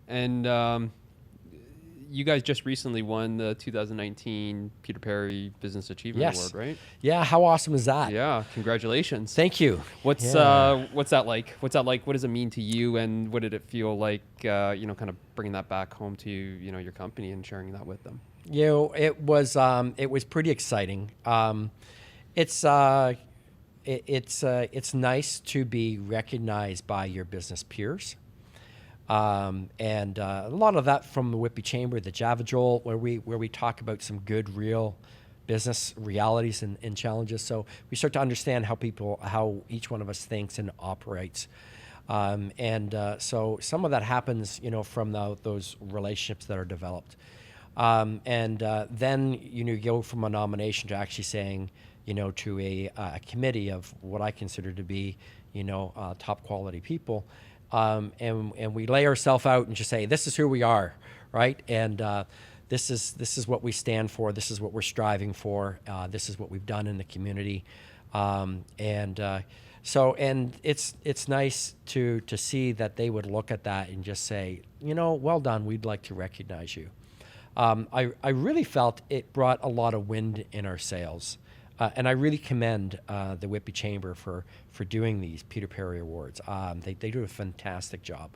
And you guys just recently won the 2019 Peter Perry Business Achievement Yes. Award, right? Yeah. How awesome is that? Yeah, congratulations. Thank you. What's Yeah. what's that like? What's that like? What does it mean to you, and what did it feel like? Kind of bringing that back home to your company and sharing that with them. It was pretty exciting. It's it's nice to be recognized by your business peers. And a lot of that from the Whitby Chamber, the Java Joel, where we talk about some good, real business realities and challenges. So we start to understand how each one of us thinks and operates. So some of that happens, from those relationships that are developed. Then you go from a nomination to actually saying, to a committee of what I consider to be, top quality people. And we lay ourselves out and just say, this is who we are, right? And this is what we stand for. This is what we're striving for. This is what we've done in the community. And it's nice to see that they would look at that and just say, well done. We'd like to recognize you. I really felt it brought a lot of wind in our sails. And I really commend the Whitby Chamber for doing these Peter Perry Awards. They do a fantastic job.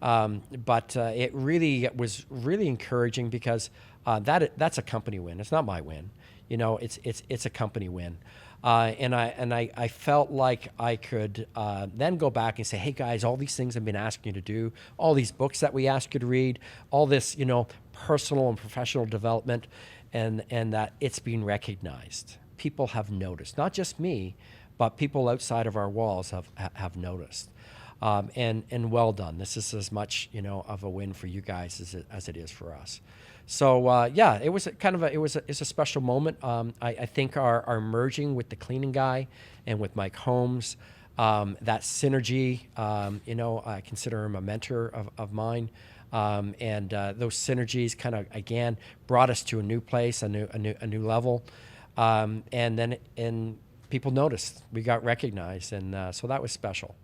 But it really was really encouraging because that's a company win. It's not my win. It's a company win. And I felt like I could then go back and say, hey guys, all these things I've been asking you to do, all these books that we ask you to read, all this, personal and professional development, and that it's being recognized. People have noticed, not just me, but people outside of our walls have noticed. And well done. This is as much, of a win for you guys as it is for us. So it was it's a special moment. I think our merging with the cleaning guy and with Mike Holmes, that synergy. I consider him a mentor of mine, and those synergies kind of again brought us to a new place, a new level, and people noticed. We got recognized, and so that was special.